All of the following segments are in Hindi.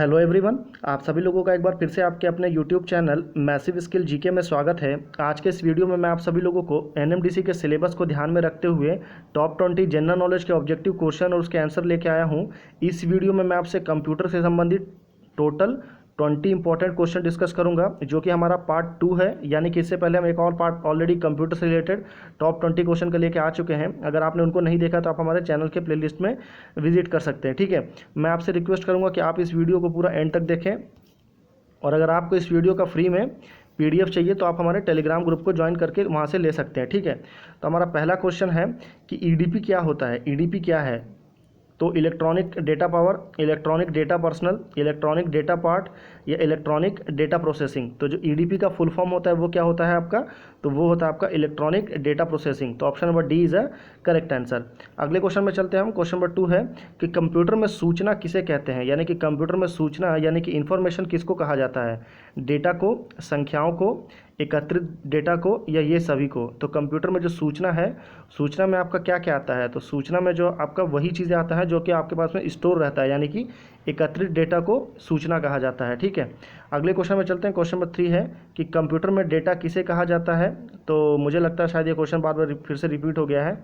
हेलो एवरीवन, आप सभी लोगों का एक बार फिर से आपके अपने YouTube channel massive skill GK में स्वागत है। आज के इस वीडियो में मैं आप सभी लोगों को एनएमडीसी के सिलेबस को ध्यान में रखते हुए टॉप 20 जनरल नॉलेज के ऑब्जेक्टिव क्वेश्चन और उसके आंसर लेके आया हूं। इस वीडियो में मैं आपसे कंप्यूटर से संबंधित टोटल 20 इंपॉर्टेंट क्वेश्चन डिस्कस करूंगा, जो कि हमारा पार्ट 2 है। यानी कि इससे पहले हम एक और पार्ट ऑलरेडी कंप्यूटर से रिलेटेड टॉप 20 क्वेश्चन का लेके आ चुके हैं। अगर आपने उनको नहीं देखा तो आप हमारे चैनल के प्लेलिस्ट में विजिट कर सकते हैं। ठीक है, मैं आपसे रिक्वेस्ट करूंगा कि आप इस वीडियो को पूरा एंड तक देखें, और अगर आपको इस वीडियो का फ्री में पीडीएफ चाहिए तो आप हमारे टेलीग्राम ग्रुप को ज्वाइन करके वहाँ से ले सकते हैं। ठीक है, तो हमारा पहला क्वेश्चन है कि ईडीपी क्या होता है। ईडीपी क्या है? तो electronic data power, electronic data personal, electronic data part या इलेक्ट्रॉनिक डेटा प्रोसेसिंग। तो जो ईडीपी का फुल फॉर्म होता है वो क्या होता है आपका? तो वो होता है आपका इलेक्ट्रॉनिक डेटा प्रोसेसिंग। तो option number D is a correct answer. अगले क्वेश्चन में चलते हैं हम। क्वेश्चन नंबर 2 है कि कंप्यूटर में सूचना किसे कहते हैं। यानी कि कंप्यूटर में सूचना यानी कि इन्फॉर्मेशन किसको कहा जाता है? डेटा को, संख्याओं को, एकत्रित डेटा को या ये सभी को। तो कंप्यूटर में जो सूचना है, सूचना में आपका क्या क्या आता है? तो सूचना में जो आपका वही चीज़ें आता है जो कि आपके पास में स्टोर रहता है, यानी कि एकत्रित डेटा को सूचना कहा जाता है। ठीक है, अगले क्वेश्चन में चलते हैं। क्वेश्चन नंबर 3 है कि कंप्यूटर में डेटा किसे कहा जाता है। तो मुझे लगता है शायद ये क्वेश्चन बार बार फिर से रिपीट हो गया है,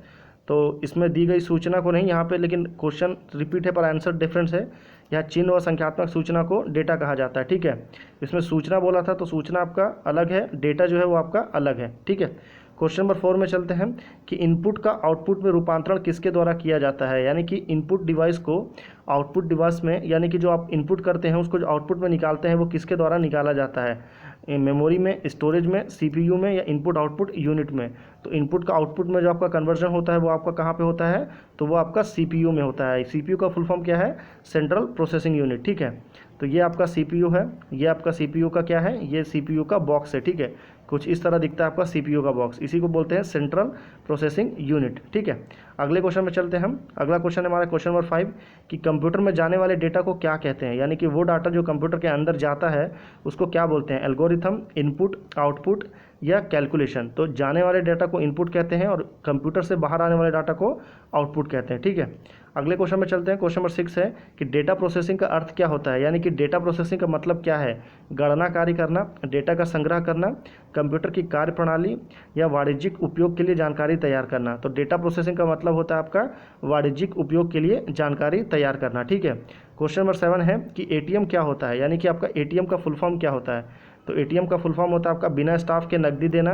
तो इसमें दी गई सूचना को नहीं यहाँ पे, लेकिन क्वेश्चन रिपीट है पर आंसर डिफरेंस है। यहाँ चिन्ह और संख्यात्मक सूचना को डेटा कहा जाता है। ठीक है, इसमें सूचना बोला था तो सूचना आपका अलग है, डेटा जो है वो आपका अलग है। ठीक है, क्वेश्चन नंबर 4 में चलते हैं कि इनपुट का आउटपुट में रूपांतरण किसके द्वारा किया जाता है। यानी कि इनपुट डिवाइस को आउटपुट डिवाइस में, यानी कि जो आप इनपुट करते हैं उसको जो आउटपुट में निकालते हैं वो किसके द्वारा निकाला जाता है? मेमोरी में, स्टोरेज में, सीपीयू में या इनपुट आउटपुट यूनिट में। तो इनपुट का आउटपुट में जो आपका कन्वर्जन होता है वो आपका कहाँ पे होता है? तो वो आपका सीपीयू में होता है। सीपीयू का फुल फॉर्म क्या है? Central processing unit. ठीक है, तो ये आपका सीपीयू है, ये आपका सीपीयू का क्या है? ये सीपीयू का बॉक्स है। ठीक है, कुछ इस तरह दिखता है आपका सीपीयू का बॉक्स, इसी को बोलते हैं सेंट्रल प्रोसेसिंग यूनिट। ठीक है, अगले क्वेश्चन में चलते हैं हम। अगला क्वेश्चन है हमारा क्वेश्चन नंबर 5 कि कंप्यूटर में जाने वाले डेटा को क्या कहते हैं। यानी कि वो डाटा जो कंप्यूटर के अंदर जाता है उसको क्या बोलते हैं? एल्गोरिथम, इनपुट, आउटपुट या कैलकुलेशन। तो जाने वाले डाटा को इनपुट कहते हैं और कंप्यूटर से बाहर आने वाले डाटा को आउटपुट कहते हैं। ठीक है, अगले क्वेश्चन में चलते हैं। क्वेश्चन नंबर 6 है कि डेटा प्रोसेसिंग का अर्थ क्या होता है। यानी कि डेटा प्रोसेसिंग का मतलब क्या है? गणना कार्य करना, डेटा का संग्रह करना, कंप्यूटर की कार्यप्रणाली या वाणिज्यिक उपयोग के लिए जानकारी तैयार करना। तो डेटा प्रोसेसिंग का मतलब होता है आपका वाणिज्यिक उपयोग के लिए जानकारी तैयार करना। ठीक है, क्वेश्चन नंबर 7 है कि एटीएम क्या होता है। यानी कि आपका एटीएम का फुल फॉर्म क्या होता है? तो एटीएम का फुल फॉर्म होता है आपका बिना स्टाफ के नकदी देना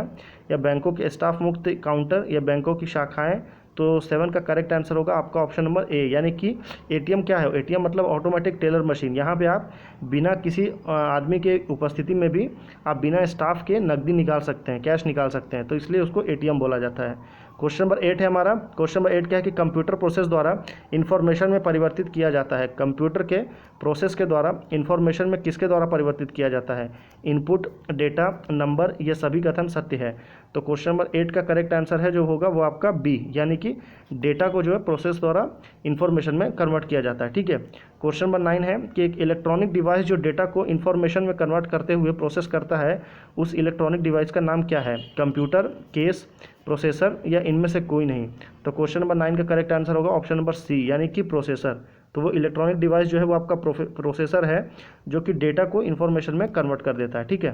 या बैंकों के स्टाफ मुक्त काउंटर या बैंकों की शाखाएं। तो 7 का करेक्ट आंसर होगा आपका ऑप्शन नंबर ए। यानी कि एटीएम क्या है? एटीएम मतलब ऑटोमेटिक टेलर मशीन। यहाँ पे आप बिना किसी आदमी के उपस्थिति में भी आप बिना स्टाफ के नकदी निकाल सकते हैं, कैश निकाल सकते हैं, तो इसलिए उसको एटीएम बोला जाता है। क्वेश्चन नंबर 8 है हमारा। क्वेश्चन नंबर 8 क्या है कि कंप्यूटर प्रोसेस द्वारा इन्फॉर्मेशन में परिवर्तित किया जाता है। कंप्यूटर के प्रोसेस के द्वारा इन्फॉर्मेशन में किसके द्वारा परिवर्तित किया जाता है? इनपुट, डेटा, नंबर, ये सभी कथन सत्य है। तो क्वेश्चन नंबर 8 का करेक्ट आंसर है जो होगा वो आपका बी, यानी कि डेटा को जो है प्रोसेस द्वारा इन्फॉर्मेशन में कन्वर्ट किया जाता है। ठीक है, क्वेश्चन नंबर 9 है कि एक इलेक्ट्रॉनिक डिवाइस जो डेटा को इन्फॉर्मेशन में कन्वर्ट करते हुए प्रोसेस करता है, उस इलेक्ट्रॉनिक डिवाइस का नाम क्या है? कंप्यूटर, केस, प्रोसेसर या इनमें से कोई नहीं। तो क्वेश्चन नंबर 9 का करेक्ट आंसर होगा ऑप्शन नंबर सी, यानी कि प्रोसेसर। तो वो इलेक्ट्रॉनिक डिवाइस जो है वो आपका प्रोसेसर है जो कि डेटा को इन्फॉर्मेशन में कन्वर्ट कर देता है। ठीक है,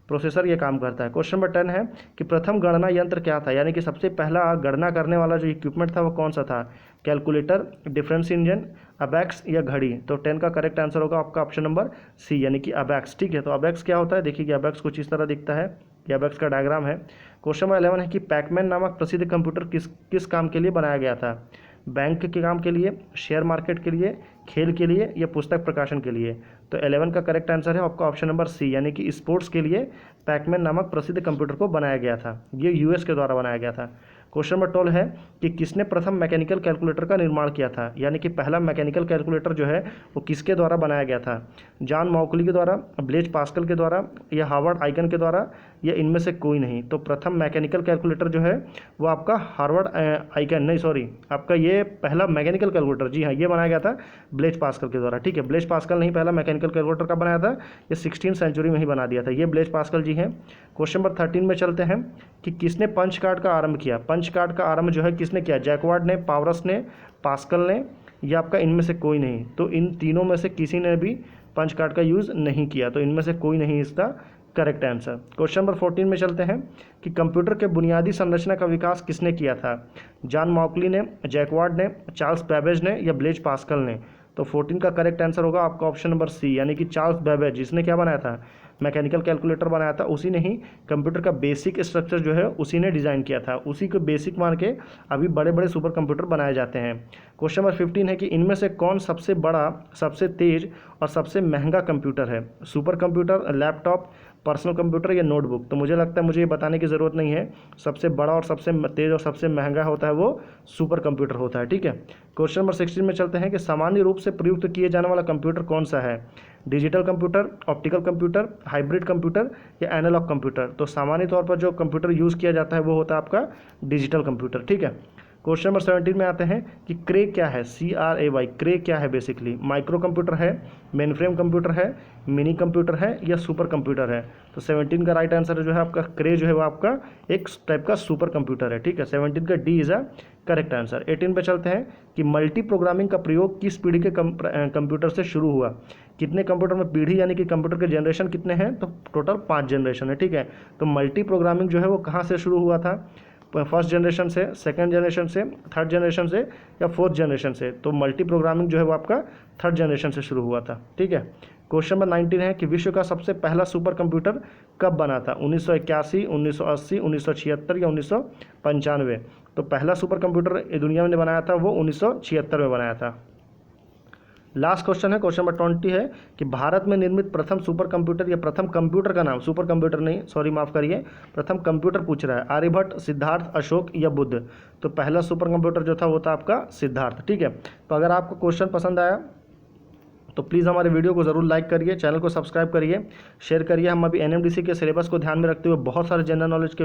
प्रोसेसर ये काम करता है। क्वेश्चन नंबर 10 है कि प्रथम गणना यंत्र क्या था। यानी कि सबसे पहला गणना करने वाला जो इक्विपमेंट था वो कौन सा था? कैलकुलेटर, डिफरेंस इंजन, अबैक्स या घड़ी। तो 10 का करेक्ट आंसर होगा आपका ऑप्शन नंबर सी, यानी कि अबैक्स। ठीक है, तो अबैक्स क्या होता है? देखिए कि अबैक्स कुछ इस तरह दिखता है, ये अबैक्स का डायग्राम है। क्वेश्चन नंबर 11 है कि पैकमैन नामक प्रसिद्ध कंप्यूटर किस काम के लिए बनाया गया था? बैंक के काम के लिए, शेयर मार्केट के लिए, खेल के लिए या पुस्तक प्रकाशन के लिए। तो 11 का करेक्ट आंसर है आपका ऑप्शन नंबर सी, यानी कि स्पोर्ट्स के लिए पैकमैन नामक प्रसिद्ध कंप्यूटर को बनाया गया था। ये यूएस के द्वारा बनाया गया था। क्वेश्चन नंबर 12 है कि किसने प्रथम मैकेनिकल कैलकुलेटर का निर्माण किया था। यानी कि पहला मैकेनिकल कैलकुलेटर जो है वो किसके द्वारा बनाया गया था? जॉन मौकली के द्वारा, ब्लेज पास्कल के द्वारा या हार्वर्ड आइगन के द्वारा या इनमें से कोई नहीं। तो प्रथम मैकेनिकल कैलकुलेटर जो है वो आपका हार्वर्ड आइगन नहीं, सॉरी, आपका ये पहला मैकेनिकल कैलकुलेटर, जी हाँ, ये बनाया गया था ब्लेज पास्कल के द्वारा। ठीक है, ब्लेज पास्कल नहीं, पहला मैकेनिकल कैलकुलेटर का बनाया था, ये 16वीं सेंचुरी में ही बना दिया था, ये ब्लेज पास्कल जी हैं। क्वेश्चन नंबर 13 में चलते हैं कि किसने पंच कार्ड का आरंभ किया। पंच कार्ड का आरंभ जो है किसने किया? जैकवार्ड ने, पावरस ने, पास्कल ने या आपका इनमें से कोई नहीं। तो इन तीनों में से किसी ने भी पंच कार्ड का यूज़ नहीं किया। तो इनमें से कोई नहीं इसका करेक्ट आंसर। क्वेश्चन नंबर 14 में चलते हैं कि कंप्यूटर के बुनियादी संरचना का विकास किसने किया था? जॉन मॉकली ने, जैकवार्ड ने, चार्ल्स बैबेज ने या ब्लेज पास्कल ने? तो 14 का करेक्ट आंसर होगा आपका ऑप्शन नंबर सी, यानी कि चार्ल्स बैबेज, जिसने क्या बनाया था? मैकेनिकल कैलकुलेटर बनाया था। उसी ने ही कंप्यूटर का बेसिक स्ट्रक्चर जो है उसी ने डिज़ाइन किया था। उसी को बेसिक मान के अभी बड़े बड़े सुपर कंप्यूटर बनाए जाते हैं। क्वेश्चन नंबर 15 है कि इनमें से कौन सबसे बड़ा, सबसे तेज और सबसे महंगा कंप्यूटर है? Super computer, laptop, personal computer या नोटबुक? तो मुझे लगता है मुझे ये बताने की ज़रूरत नहीं है। सबसे बड़ा और सबसे तेज और सबसे महंगा होता है वो सुपर कंप्यूटर होता है। ठीक है। क्वेश्चन नंबर 16 में चलते हैं कि सामान्य रूप से प्रयुक्त किए जाने वाला कंप्यूटर कौन सा है? Digital computer, optical computer, hybrid computer या एनालॉग कंप्यूटर? तो सामान्य तौर पर जो कंप्यूटर यूज़ किया जाता है वो होता है आपका डिजिटल कंप्यूटर। ठीक है। क्वेश्चन नंबर 17 में आते हैं कि क्रे क्या है? CRAY, क्रे क्या है? बेसिकली माइक्रो कंप्यूटर है, मेन फ्रेम कंप्यूटर है, मिनी कंप्यूटर है या सुपर कंप्यूटर है? तो 17 का राइट आंसर जो है आपका क्रे जो है वो आपका एक टाइप का सुपर कंप्यूटर है। ठीक है। 17 का D is a correct answer. 18 पे चलते हैं कि मल्टी प्रोग्रामिंग का प्रयोग किस पीढ़ी के कंप्यूटर से शुरू हुआ? कितने कंप्यूटर में पीढ़ी, यानी कि कंप्यूटर के जनरेशन कितने हैं? तो टोटल 5 जनरेशन है। ठीक है। तो मल्टी प्रोग्रामिंग जो है वो कहाँ से शुरू हुआ था? फर्स्ट जनरेशन से, सेकंड जनरेशन से, थर्ड जनरेशन से या फोर्थ जनरेशन से? तो मल्टी प्रोग्रामिंग जो है वो आपका थर्ड जनरेशन से शुरू हुआ था। ठीक है। क्वेश्चन नंबर 19 है कि विश्व का सबसे पहला सुपर कंप्यूटर कब बना था? 1981, 1980, 1976 या 1995? तो पहला सुपर कंप्यूटर दुनिया में बनाया था वो 1976 में बनाया था। लास्ट क्वेश्चन है, क्वेश्चन नंबर 20 है कि भारत में निर्मित प्रथम सुपर कंप्यूटर या प्रथम कंप्यूटर का नाम, सुपर कंप्यूटर नहीं, सॉरी माफ़ करिए, प्रथम कंप्यूटर पूछ रहा है, आर्यभट्ट, सिद्धार्थ, अशोक या बुद्ध? तो पहला सुपर कंप्यूटर जो था वो था आपका सिद्धार्थ। ठीक है। तो अगर आपको क्वेश्चन पसंद आया तो प्लीज़ हमारे वीडियो को ज़रूर लाइक करिए, चैनल को सब्सक्राइब करिए, शेयर करिए। हम अभी NMDC के सिलेबस को ध्यान में रखते हुए बहुत सारे जनरल नॉलेज के